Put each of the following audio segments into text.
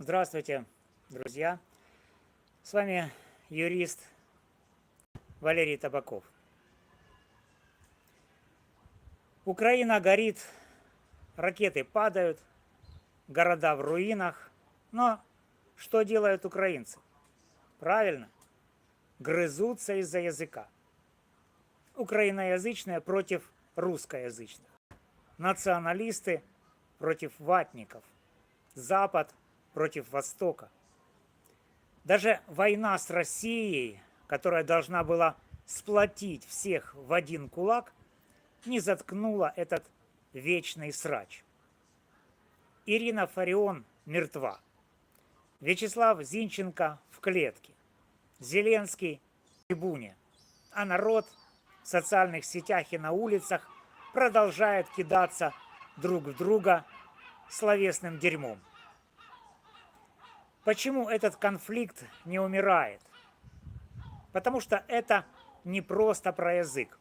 Здравствуйте, друзья! С вами юрист Валерий Табаков. Украина горит, ракеты падают, города в руинах. Но что делают украинцы? Правильно, грызутся из-за языка. Украиноязычные против русскоязычных. Националисты против ватников. Запад против Востока. Даже война с Россией, которая должна была сплотить всех в один кулак, не заткнула этот вечный срач. Ирина Фарион мертва. Вячеслав Зинченко в клетке. Зеленский в трибуне. А народ в социальных сетях и на улицах продолжает кидаться друг в друга словесным дерьмом. Почему этот конфликт не умирает? Потому что это не просто про язык.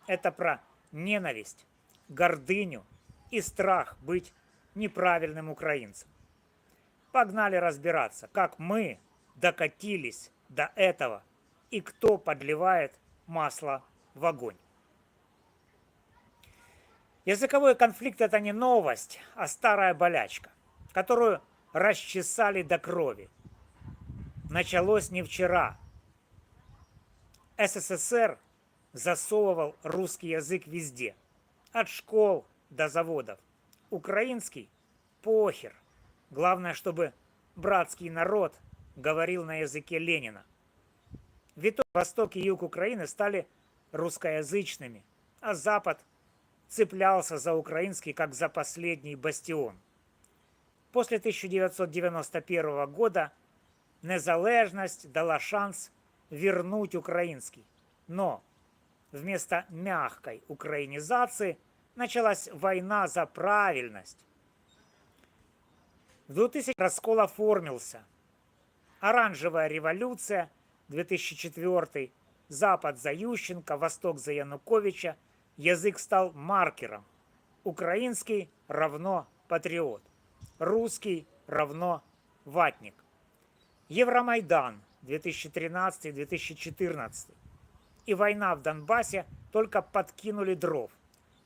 Это про ненависть, гордыню и страх быть неправильным украинцем. Погнали разбираться, как мы докатились до этого и кто подливает масло в огонь. Языковой конфликт – это не новость, а старая болячка, которую расчесали до крови. Началось не вчера. СССР засовывал русский язык везде. От школ до заводов. Украинский – похер. Главное, чтобы братский народ говорил на языке Ленина. В итоге Восток и Юг Украины стали русскоязычными, а Запад цеплялся за украинский как за последний бастион. После 1991 года незалежность дала шанс вернуть украинский. Но вместо мягкой украинизации началась война за правильность. В 2000 раскол оформился. Оранжевая революция, 2004, Запад за Ющенко, Восток за Януковича. Язык стал маркером. Украинский равно патриот. Русский равно ватник. Евромайдан 2013-2014 и война в Донбассе только подкинули дров.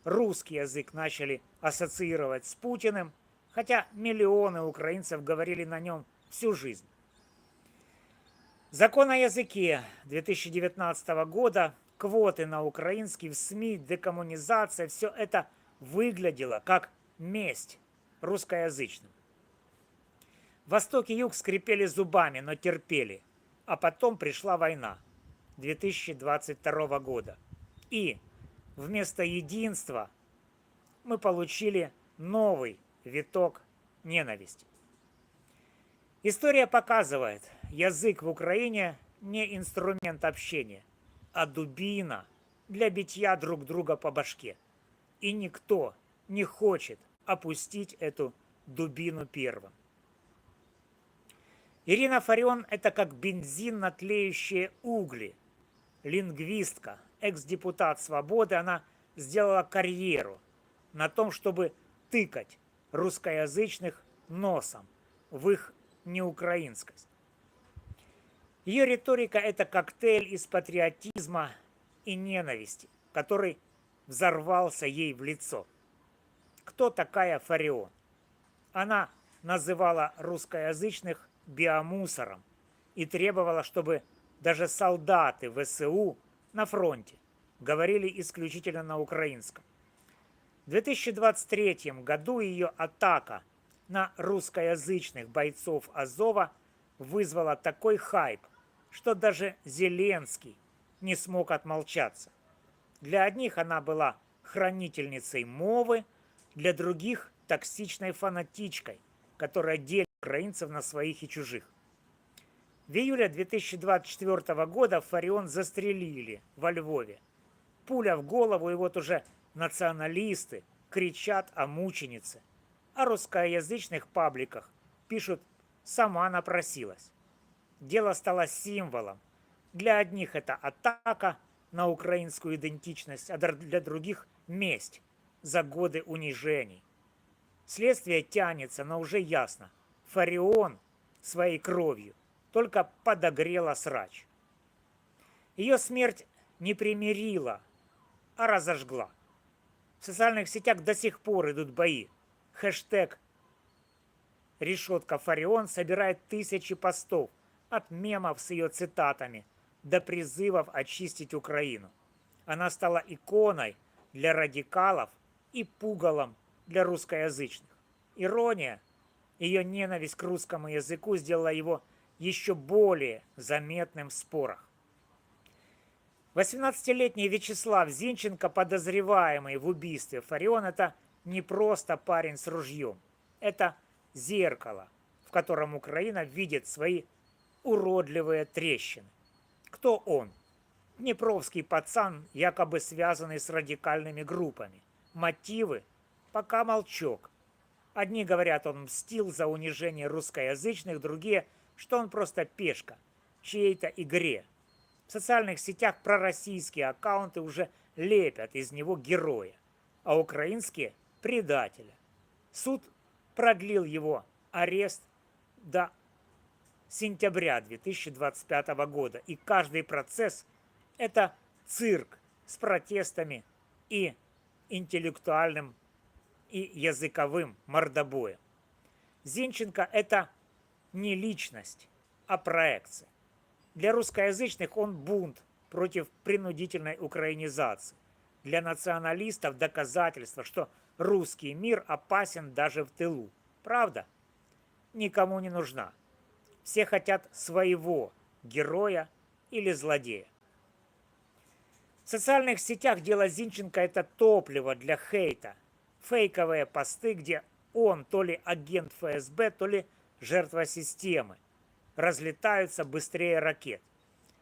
Русский язык начали ассоциировать с Путиным, хотя миллионы украинцев говорили на нем всю жизнь. Закон о языке 2019 года, квоты на украинский в СМИ, декоммунизация – все это выглядело как месть русскоязычным. Восток и Юг скрипели зубами, но терпели. А потом пришла война 2022 года. И вместо единства мы получили новый виток ненависти. История показывает, язык в Украине не инструмент общения, а дубина для битья друг друга по башке. И никто не хочет опустить эту дубину первым. Ирина Фарион – это как бензин на тлеющие угли. Лингвистка, экс-депутат «Свободы», она сделала карьеру на том, чтобы тыкать русскоязычных носом в их неукраинскость. Ее риторика – это коктейль из патриотизма и ненависти, который взорвался ей в лицо. Кто такая Фарион? Она называла русскоязычных биомусором и требовала, чтобы даже солдаты ВСУ на фронте говорили исключительно на украинском. В 2023 году ее атака на русскоязычных бойцов Азова вызвала такой хайп, что даже Зеленский не смог отмолчаться. Для одних она была хранительницей мовы, для других – токсичной фанатичкой, которая делит украинцев на своих и чужих. В июле 2024 года Фарион застрелили во Львове. Пуля в голову, и вот уже националисты кричат о мученице. О русскоязычных пабликах пишут «сама напросилась». Дело стало символом. Для одних это атака на украинскую идентичность, а для других – месть за годы унижений. Следствие тянется, но уже ясно. Фарион своей кровью, только подогрела срач. Ее смерть не примирила, а разожгла. В социальных сетях до сих пор идут бои. Хэштег «Решетка Фарион» собирает тысячи постов, от мемов с ее цитатами до призывов очистить Украину. Она стала иконой для радикалов и пугалом для русскоязычных. Ирония, ее ненависть к русскому языку сделала его еще более заметным в спорах. 18-летний Вячеслав Зинченко, подозреваемый в убийстве Фарион, это не просто парень с ружьем. Это зеркало, в котором Украина видит свои уродливые трещины. Кто он? Днепровский пацан, якобы связанный с радикальными группами. Мотивы? Пока молчок. Одни говорят, он мстил за унижение русскоязычных, другие, что он просто пешка в чьей-то игре. В социальных сетях пророссийские аккаунты уже лепят из него героя, а украинские – предателя. Суд продлил его арест до сентября 2025 года, и каждый процесс – это цирк с протестами и интеллектуальным и языковым мордобоем. Зинченко – это не личность, а проекция. Для русскоязычных он бунт против принудительной украинизации. Для националистов доказательство, что русский мир опасен даже в тылу. Правда? Никому не нужна. Все хотят своего героя или злодея. В социальных сетях дело Зинченко – это топливо для хейта. Фейковые посты, где он то ли агент ФСБ, то ли жертва системы, разлетаются быстрее ракет.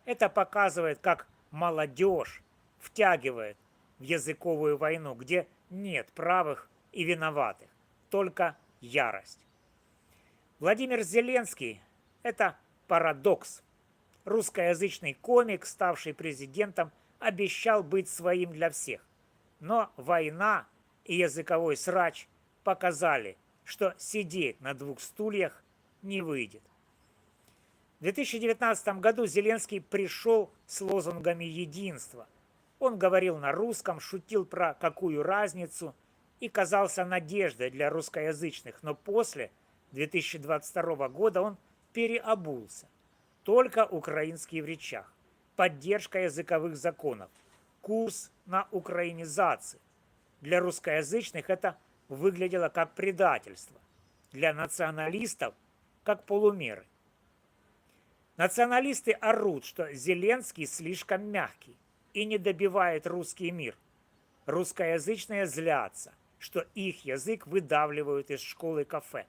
Это показывает, как молодежь втягивает в языковую войну, где нет правых и виноватых, только ярость. Владимир Зеленский – это парадокс. Русскоязычный комик, ставший президентом, обещал быть своим для всех. Но война и языковой срач показали, что сидеть на двух стульях не выйдет. В 2019 году Зеленский пришел с лозунгами единства. Он говорил на русском, шутил про какую разницу и казался надеждой для русскоязычных, но после 2022 года он переобулся. Только украинский в речах, поддержка языковых законов, курс на украинизацию. Для русскоязычных это выглядело как предательство, для националистов – как полумеры. Националисты орут, что Зеленский слишком мягкий и не добивает русский мир. Русскоязычные злятся, что их язык выдавливают из школы кафе.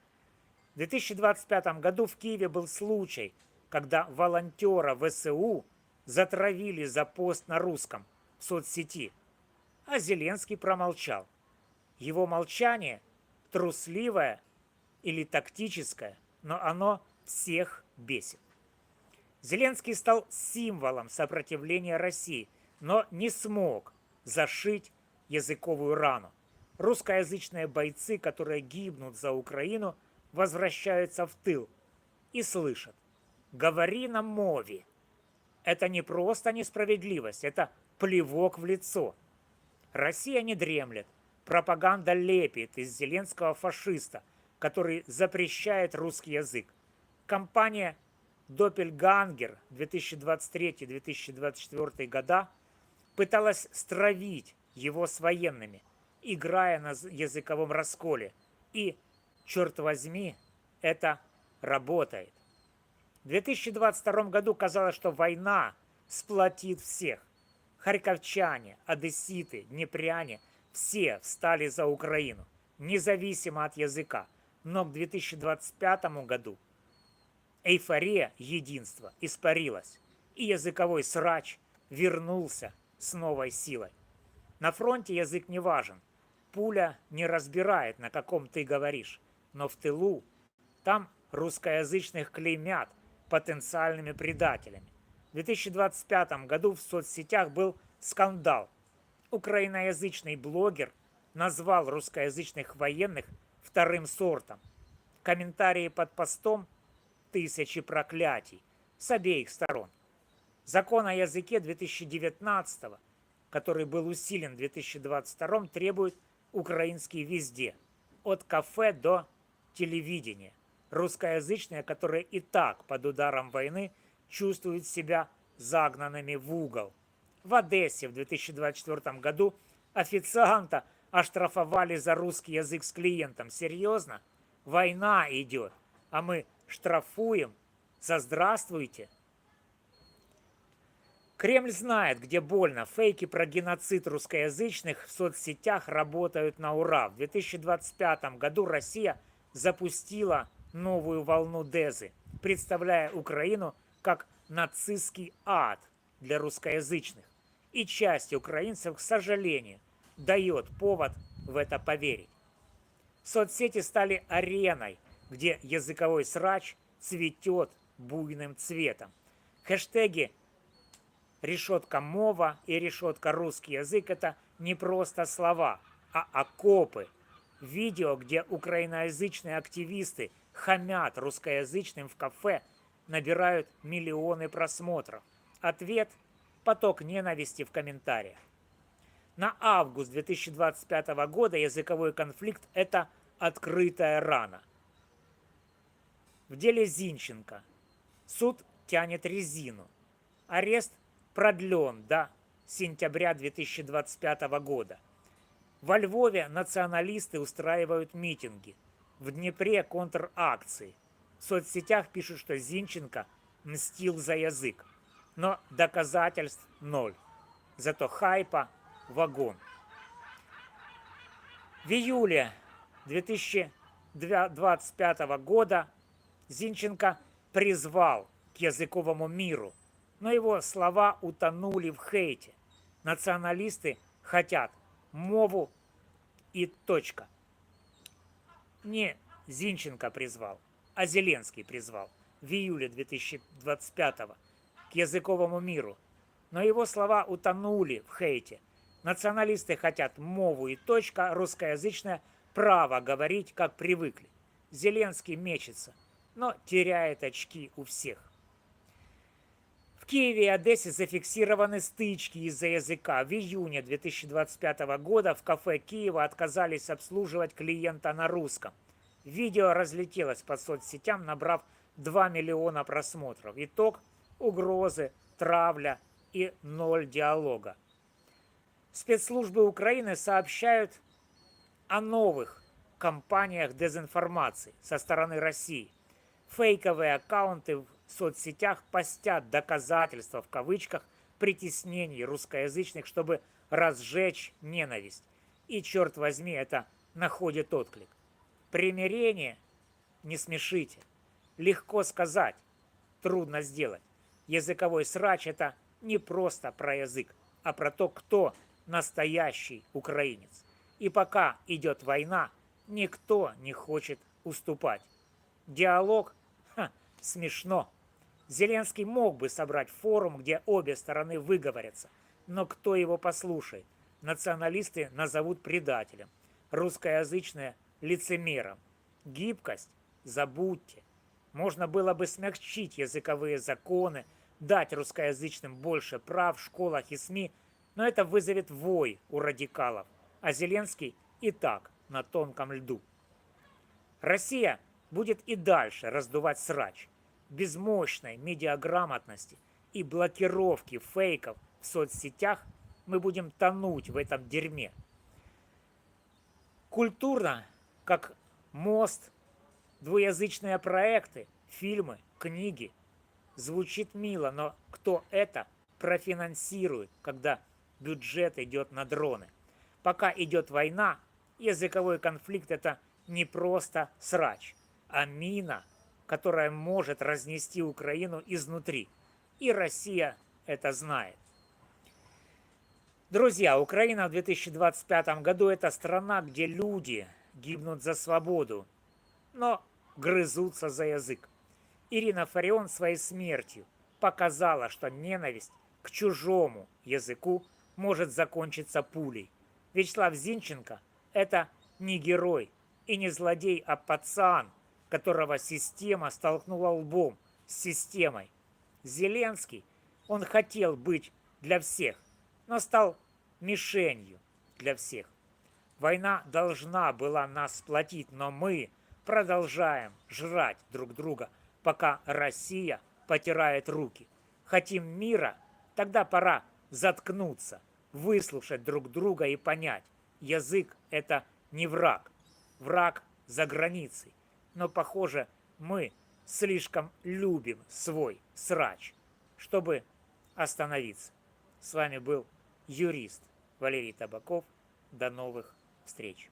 В 2025 году в Киеве был случай, когда волонтера ВСУ затравили за пост на русском в соцсети, а Зеленский промолчал. Его молчание трусливое или тактическое, но оно всех бесит. Зеленский стал символом сопротивления России, но не смог зашить языковую рану. Русскоязычные бойцы, которые гибнут за Украину, возвращаются в тыл и слышат: «Говори на мове». Это не просто несправедливость, это плевок в лицо. Россия не дремлет. Пропаганда лепит из Зеленского фашиста, который запрещает русский язык. Компания «Доппельгангер» 2023-2024 года пыталась стравить его с военными, играя на языковом расколе. И, черт возьми, это работает. В 2022 году казалось, что война сплотит всех. Харьковчане, одесситы, днепряне – все встали за Украину, независимо от языка. Но к 2025 году эйфория единства испарилась, и языковой срач вернулся с новой силой. На фронте язык не важен. Пуля не разбирает, на каком ты говоришь. Но в тылу там русскоязычных клеймят потенциальными предателями. В 2025 году в соцсетях был скандал. Украиноязычный блогер назвал русскоязычных военных вторым сортом. Комментарии под постом: тысячи проклятий с обеих сторон. Закон о языке 2019, который был усилен в 2022, требует украинский везде, от кафе до телевидения. Русскоязычные, которые и так под ударом войны чувствуют себя загнанными в угол. В Одессе в 2024 году официанта оштрафовали за русский язык с клиентом. Серьезно? Война идет, а мы штрафуем за «здравствуйте». Кремль знает, где больно. Фейки про геноцид русскоязычных в соцсетях работают на ура. В 2025 году Россия запустила новую волну дезы, представляя Украину как нацистский ад для русскоязычных. И часть украинцев, к сожалению, дает повод в это поверить. Соцсети стали ареной, где языковой срач цветет буйным цветом. Хэштеги «решетка мова» и «решетка русский язык» — это не просто слова, а окопы. Видео, где украиноязычные активисты хамят русскоязычным в кафе, набирают миллионы просмотров. Ответ – поток ненависти в комментариях. На август 2025 года языковой конфликт – это открытая рана. В деле Зинченко суд тянет резину. Арест продлен до сентября 2025 года. Во Львове националисты устраивают митинги. В Днепре контrakции. В соцсетях пишут, что Зинченко мстил за язык. Но доказательств ноль. Зато хайпа вагон. В июле 2025 года Зинченко призвал к языковому миру, но его слова утонули в хейте. Националисты хотят мову и точка. Не Зинченко призвал, а Зеленский призвал в июле 2025 к языковому миру, но его слова утонули в хейте. Националисты хотят мову и точка, русскоязычное право говорить, как привыкли. Зеленский мечется, но теряет очки у всех. В Киеве и Одессе зафиксированы стычки из-за языка. В июне 2025 года в кафе Киева отказались обслуживать клиента на русском. Видео разлетелось по соцсетям, набрав 2 миллиона просмотров. Итог – угрозы, травля и 0 диалога. Спецслужбы Украины сообщают о новых кампаниях дезинформации со стороны России. Фейковые аккаунты в соцсетях постят доказательства в кавычках притеснений русскоязычных, чтобы разжечь ненависть. И, черт возьми, это находит отклик. Примирение не смешите. Легко сказать, трудно сделать. Языковой срач – это не просто про язык, а про то, кто настоящий украинец. И пока идет война, никто не хочет уступать. Диалог? Смешно. Зеленский мог бы собрать форум, где обе стороны выговорятся. Но кто его послушает? Националисты назовут предателем. Русскоязычные – лицемером. Гибкость? Забудьте. Можно было бы смягчить языковые законы, дать русскоязычным больше прав в школах и СМИ, но это вызовет вой у радикалов, а Зеленский и так на тонком льду. Россия будет и дальше раздувать срач. Без мощной медиаграмотности и блокировки фейков в соцсетях мы будем тонуть в этом дерьме. Культурно, как мост, двуязычные проекты, фильмы, книги. Звучит мило, но кто это профинансирует, когда бюджет идет на дроны? Пока идет война, языковой конфликт – это не просто срач, а мина, которая может разнести Украину изнутри. И Россия это знает. Друзья, Украина в 2025 году – это страна, где люди гибнут за свободу, но грызутся за язык. Ирина Фарион своей смертью показала, что ненависть к чужому языку может закончиться пулей. Вячеслав Зинченко – это не герой и не злодей, а пацан, которого система столкнула лбом с системой. Зеленский, он хотел быть для всех, но стал мишенью для всех. Война должна была нас сплотить, но мы продолжаем жрать друг друга, пока Россия потирает руки. Хотим мира? Тогда пора заткнуться, выслушать друг друга и понять, язык – это не враг, враг за границей. Но, похоже, мы слишком любим свой срач, чтобы остановиться. С вами был юрист Валерий Табаков. До новых встреч.